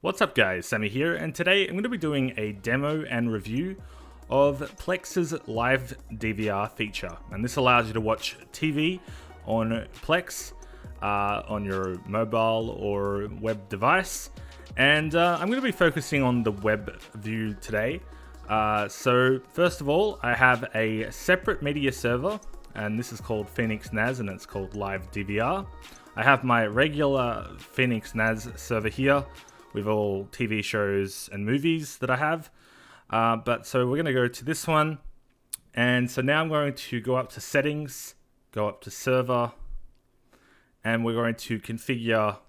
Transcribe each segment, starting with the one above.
What's up guys, Sammy here, and today I'm going to be doing a demo and review of Plex's live DVR feature. And this allows you to watch TV on Plex, on your mobile or web device. And I'm going to be focusing on the web view today. So first of all, I have a separate media server, and this is called Phoenix NAS, and it's called Live DVR. I have my regular Phoenix NAS server here with all TV shows and movies that I have. So we're going to go to this one. And so now I'm going to go up to settings, go up to server, and we're going to configure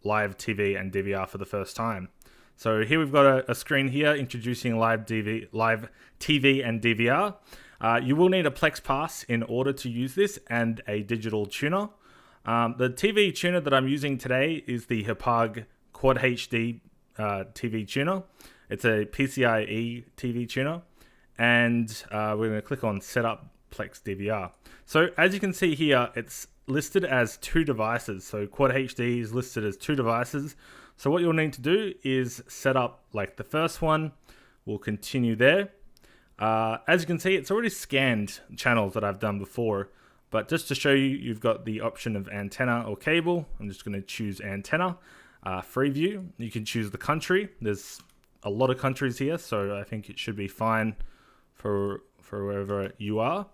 live TV and DVR for the first time. So here we've got a screen here introducing live TV and DVR. You will need a Plex Pass in order to use this and a digital tuner. The TV tuner that I'm using today is the Hipag Quad HD TV tuner. It's a PCIe TV tuner, and we're going to click on Setup Plex DVR. So as you can see here, it's listed as two devices. So Quad HD is listed as two devices. So what you'll need to do is set up like the first one. We'll continue there. As you can see, it's already scanned channels that I've done before. But just to show you, you've got the option of antenna or cable. I'm just going to choose antenna. Free view. You can choose the country. There's a lot of countries here, so I think it should be fine for wherever you are.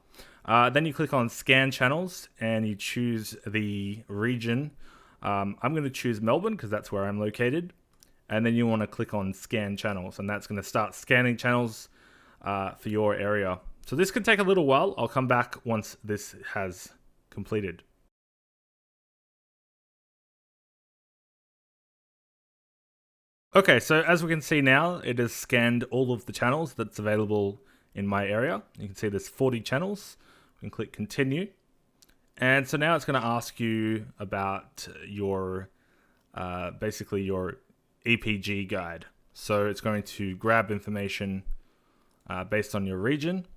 Then you click on scan channels and you choose the region. I'm going to choose Melbourne because that's where I'm located. And then you want to click on scan channels, and that's going to start scanning channels for your area. So this could take a little while. I'll come back once this has completed. Okay, so as we can see now, it has scanned all of the channels that's available in my area. You can see there's 40 channels. We can click continue. And so now it's going to ask you about your, basically your EPG guide. So it's going to grab information based on your region.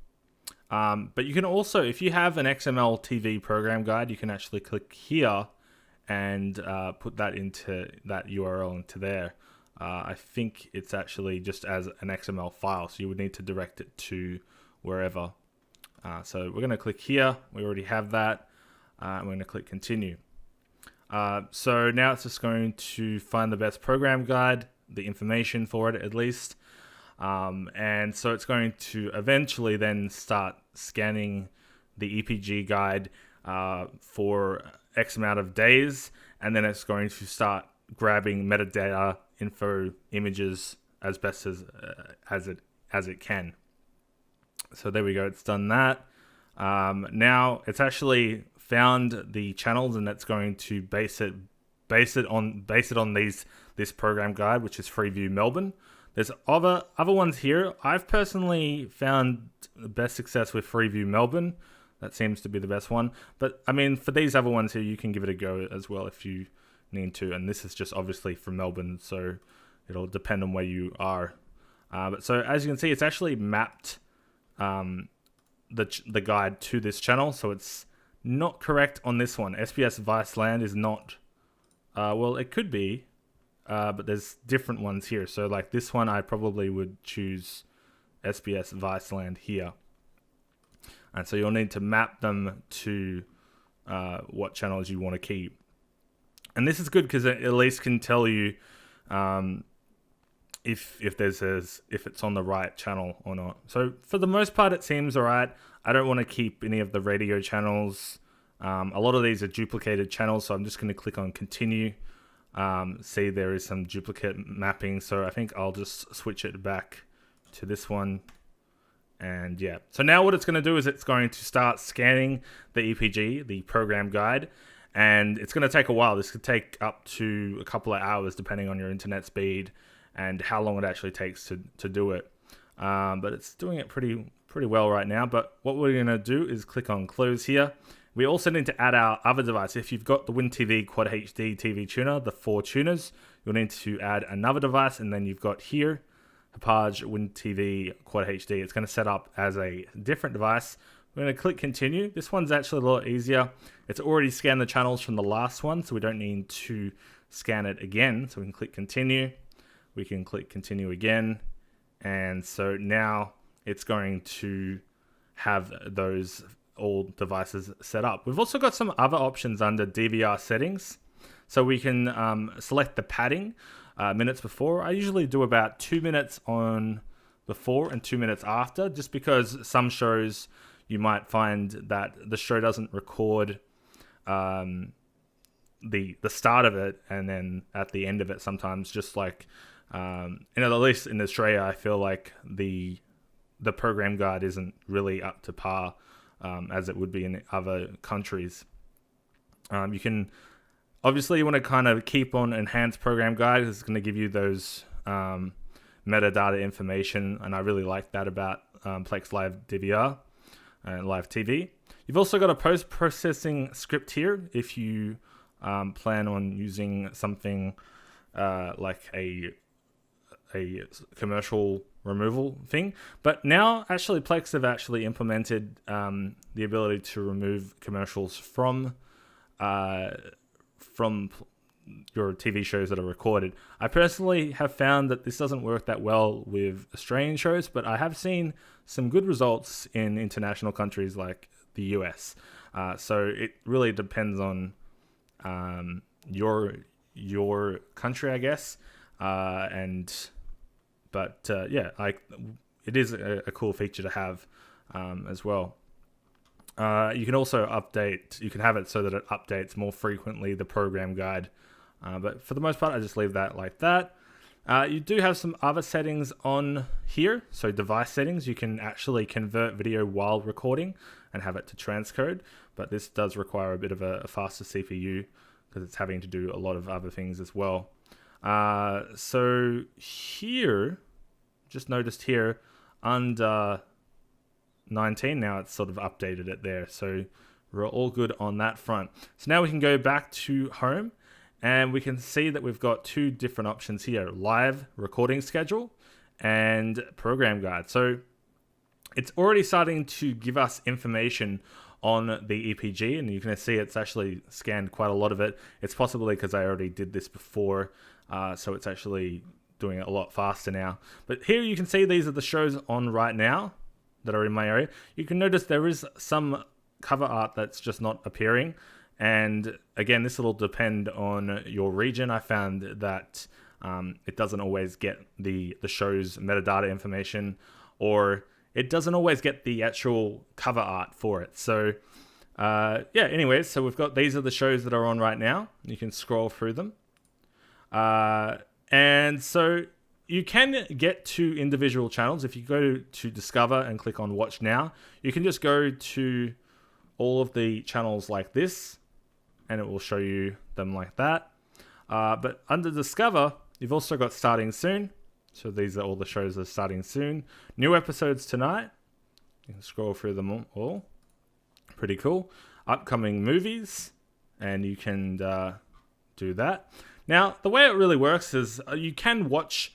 But you can also, if you have an XML TV program guide, you can actually click here and put that into that URL into there. I think it's actually just as an XML file, so you would need to direct it to wherever. So we're going to click here. We already have that. I'm going to click continue. So now it's just going to find the best program guide, the information for it at least. And so it's going to eventually then start scanning the EPG guide for X amount of days, and then it's going to start grabbing metadata, info, images as best as it can. So there we go. It's done that. Now it's actually found the channels, and that's going to base it on this program guide, which is Freeview Melbourne. There's other ones here. I've personally found the best success with Freeview Melbourne. That seems to be the best one. But I mean, for these other ones here, you can give it a go as well if you need to. And this is just obviously from Melbourne, so it'll depend on where you are. But so as you can see, it's actually mapped the guide to this channel. So it's not correct on this one. SBS Viceland is not. Well, it could be. But there's different ones here. So like this one, I probably would choose SBS Viceland here. And so you'll need to map them to what channels you want to keep. And this is good because it at least can tell you if it's on the right channel or not. So for the most part, it seems all right. I don't want to keep any of the radio channels. A lot of these are duplicated channels, so I'm just going to click on continue. See, there is some duplicate mapping, so I think I'll just switch it back to this one. And yeah, so now what it's going to do is it's going to start scanning the EPG, the program guide, and it's going to take a while. This could take up to a couple of hours depending on your internet speed and how long it actually takes to do it. But it's doing it pretty well right now. But what we're going to do is click on close here. We also need to add our other device. If you've got the WinTV Quad HD TV tuner, the 4 tuners, you'll need to add another device, and then you've got here, Hipag WinTV Quad HD. It's going to set up as a different device. We're going to click continue. This one's actually a lot easier. It's already scanned the channels from the last one, so we don't need to scan it again. So we can click continue. We can click continue again. And so now it's going to have those all devices set up. We've also got some other options under DVR settings. So we can select the padding minutes before. I usually do about 2 minutes on before and 2 minutes after, just because some shows you might find that the show doesn't record the start of it and then at the end of it sometimes, just like at least in Australia, I feel like the program guide isn't really up to par as it would be in other countries. You can obviously, you want to kind of keep on enhanced program guide because it's going to give you those metadata information, and I really like that about Plex Live DVR and Live TV. You've also got a post-processing script here if you plan on using something like a commercial removal thing. But now, actually, Plex have actually implemented the ability to remove commercials from your TV shows that are recorded. I personally have found that this doesn't work that well with Australian shows, but I have seen some good results in international countries like the US. So it really depends on your country, I guess. It is a cool feature to have as well. You can also update, you can have it so that it updates more frequently the program guide. But for the most part, I just leave that like that. You do have some other settings on here. So device settings, you can actually convert video while recording and have it to transcode. But this does require a bit of a faster CPU because it's having to do a lot of other things as well. So here, just noticed here under 19 now it's sort of updated it there, so we're all good on that front. So now we can go back to home and we can see that we've got two different options here: live recording schedule and program guide. So it's already starting to give us information on the EPG, and you can see it's actually scanned quite a lot of it. It's possibly because I already did this before, so it's actually doing it a lot faster now. But here you can see these are the shows on right now that are in my area. You can notice there is some cover art that's just not appearing. And again, this will depend on your region. I found that it doesn't always get the show's metadata information, or it doesn't always get the actual cover art for it. So anyways, so we've got, these are the shows that are on right now. You can scroll through them. And so you can get to individual channels. If you go to Discover and click on Watch Now, you can just go to all of the channels like this, and it will show you them like that. But under Discover, you've also got Starting Soon. So these are all the shows that are starting soon. New episodes tonight. You can scroll through them all. Pretty cool. Upcoming movies, and you can do that. Now, the way it really works is you can watch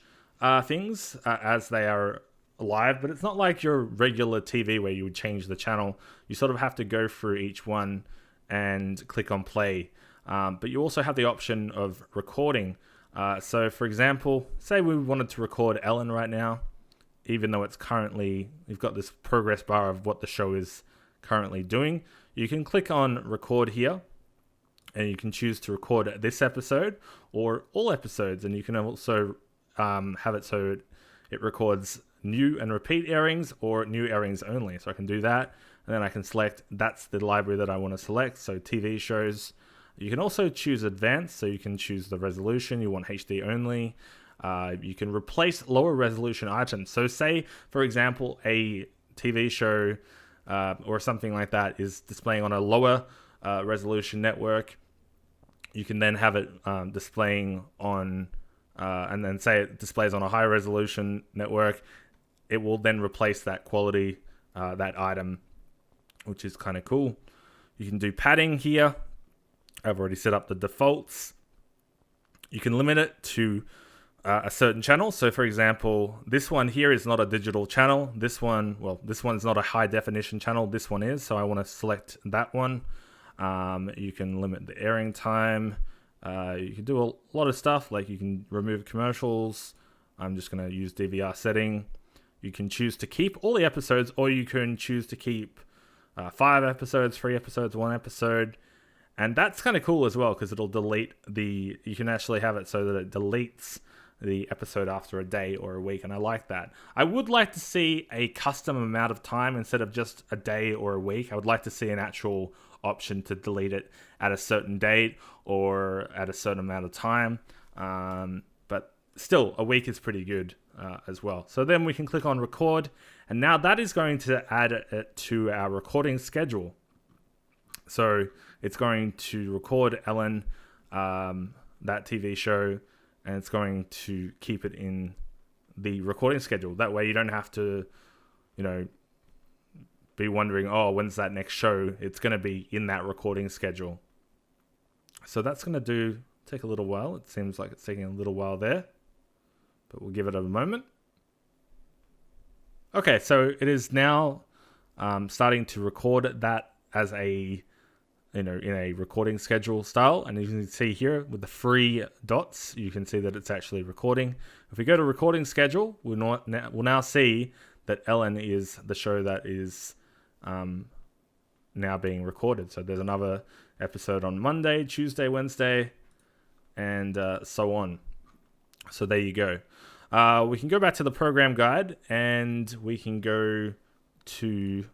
things as they are live, but it's not like your regular TV where you would change the channel. You sort of have to go through each one and click on play. But you also have the option of recording. So for example, say we wanted to record Ellen right now, even though it's currently, you've got this progress bar of what the show is currently doing. You can click on record here, and you can choose to record this episode or all episodes. And you can also have it so it records new and repeat airings or new airings only. So I can do that, and then I can select, that's the library that I want to select. So TV shows. You can also choose advanced, so you can choose the resolution. You want HD only. You can replace lower resolution items. So say, for example, a TV show or something like that is displaying on a lower resolution network. You can then have it displaying on, and then say it displays on a high resolution network. It will then replace that quality, that item, which is kind of cool. You can do padding here. I've already set up the defaults. You can limit it to a certain channel. So for example, this one here is not a digital channel. This one's not a high definition channel. This one is, so I want to select that one. You can limit the airing time. You can do a lot of stuff, like you can remove commercials. I'm just going to use DVR setting. You can choose to keep all the episodes, or you can choose to keep 5 episodes, 3 episodes, 1 episode. And that's kind of cool as well, because it'll delete you can actually have it so that it deletes the episode after a day or a week, and I like that. I would like to see a custom amount of time instead of just a day or a week. I would like to see an actual option to delete it at a certain date or at a certain amount of time. But still, a week is pretty good as well. So then we can click on record, and now that is going to add it to our recording schedule. So it's going to record Ellen, that TV show, and it's going to keep it in the recording schedule. That way you don't have to, be wondering, oh, when's that next show? It's going to be in that recording schedule. So that's going to take a little while. It seems like it's taking a little while there, but we'll give it a moment. Okay, so it is now starting to record that as in a recording schedule style, and you can see here with the 3 dots, you can see that it's actually recording. If we go to recording schedule, we'll now see that Ellen is the show that is now being recorded. So there's another episode on Monday, Tuesday, Wednesday, and so on. So there you go. We can go back to the program guide, and we can go to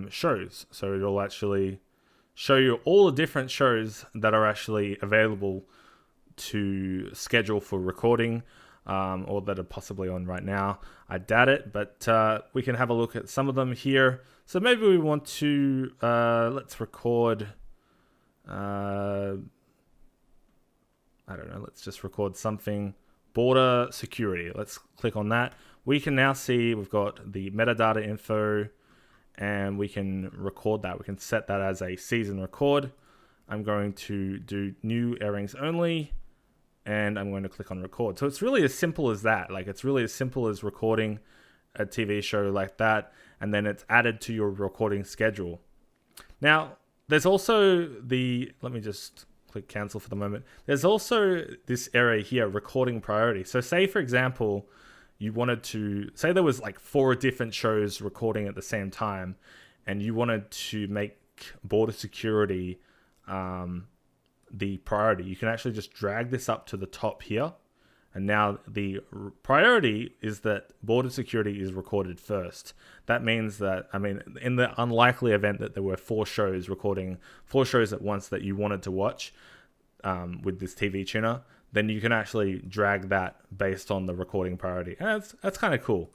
shows. So it'll actually show you all the different shows that are actually available to schedule for recording, or that are possibly on right now. I doubt it, but we can have a look at some of them here. So maybe we want to let's record I don't know, let's just record something. Border security. Let's click on that. We can now see we've got the metadata info, and we can record that. We can set that as a season record. I'm going to do new airings only, and I'm going to click on record. So it's really as simple as that. Like, it's really as simple as recording a TV show like that, and then it's added to your recording schedule. Now, there's also let me just click cancel for the moment. There's also this area here, recording priority. So say, for example, you wanted to, say there was like 4 different shows recording at the same time, and you wanted to make border security the priority. You can actually just drag this up to the top here, and now the priority is that border security is recorded first. That means that, in the unlikely event that there were 4 shows recording 4 shows at once that you wanted to watch with this TV tuner, then you can actually drag that based on the recording priority. And that's kind of cool.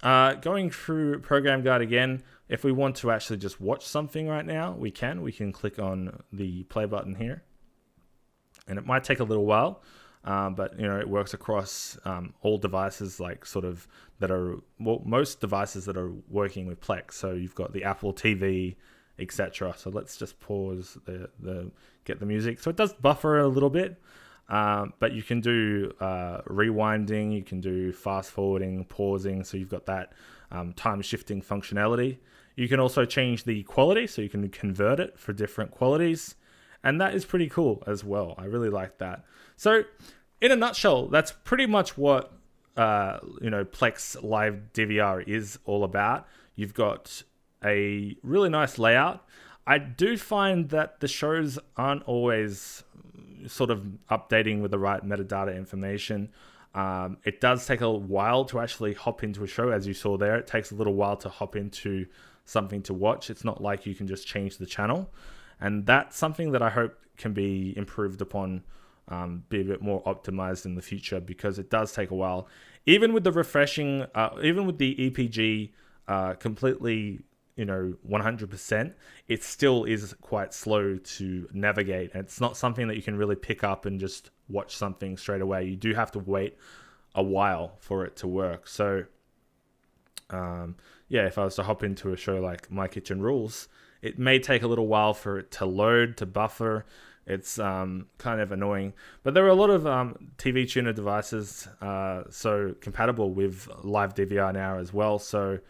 Going through program guide again, if we want to actually just watch something right now, we can click on the play button here. And it might take a little while, but it works across all devices, like sort of that are, well, most devices that are working with Plex. So you've got the Apple TV, etc. So let's just pause get the music. So it does buffer a little bit, but you can do rewinding, you can do fast forwarding, pausing. So you've got that time shifting functionality. You can also change the quality, so you can convert it for different qualities. And that is pretty cool as well. I really like that. So in a nutshell, that's pretty much what Plex Live DVR is all about. You've got a really nice layout. I do find that the shows aren't always sort of updating with the right metadata information. It does take a while to actually hop into a show, as you saw there. It takes a little while to hop into something to watch. It's not like you can just change the channel. And that's something that I hope can be improved upon, be a bit more optimized in the future, because it does take a while. Even with the refreshing, even with the EPG completely, 100%, it still is quite slow to navigate. And it's not something that you can really pick up and just watch something straight away. You do have to wait a while for it to work. So, if I was to hop into a show like My Kitchen Rules, it may take a little while for it to load, to buffer. It's kind of annoying. But there are a lot of TV tuner devices so compatible with Live DVR now as well. So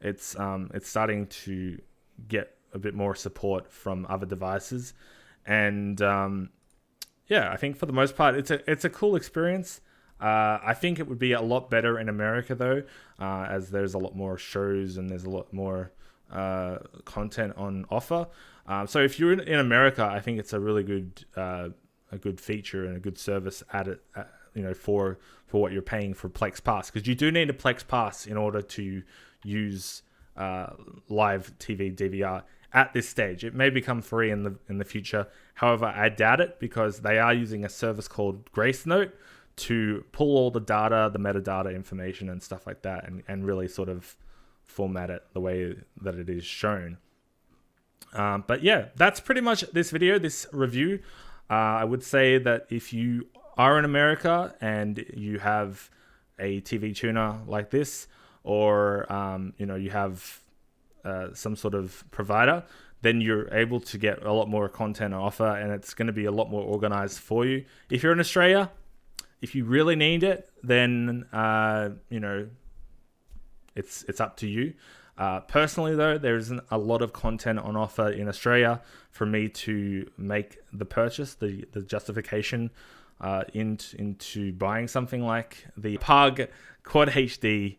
it's starting to get a bit more support from other devices. And yeah, I think for the most part, it's a cool experience. I think it would be a lot better in America though, as there's a lot more shows and there's a lot more content on offer. So if you're in America, I think it's a really good feature and a good service for what you're paying for Plex Pass, because you do need a Plex Pass in order to use live TV DVR at this stage. It may become free in the future. However, I doubt it, because they are using a service called Grace Note to pull all the data, the metadata information and stuff like that, and really sort of format it the way that it is shown. But yeah, that's pretty much this review. I would say that if you are in America and you have a TV tuner like this, or you have some sort of provider, then you're able to get a lot more content on offer, and it's going to be a lot more organized for you. If you're in Australia, if you really need it, then it's up to you. Personally though, there isn't a lot of content on offer in Australia for me to make the purchase, the justification into buying something like the Pug Quad HD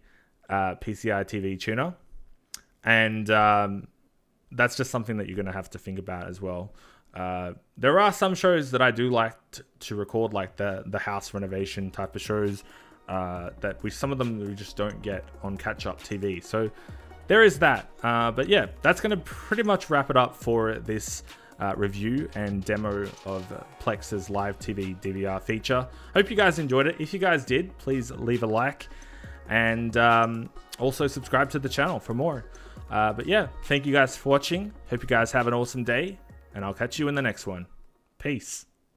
PCI TV tuner. And that's just something that you're going to have to think about as well. There are some shows that I do like to record, like the house renovation type of shows, some of them we just don't get on catch-up TV. So there is that. But yeah, that's going to pretty much wrap it up for this review and demo of Plex's live TV DVR feature. Hope you guys enjoyed it. If you guys did, please leave a like, and also subscribe to the channel for more. But yeah, thank you guys for watching. Hope you guys have an awesome day, and I'll catch you in the next one. Peace.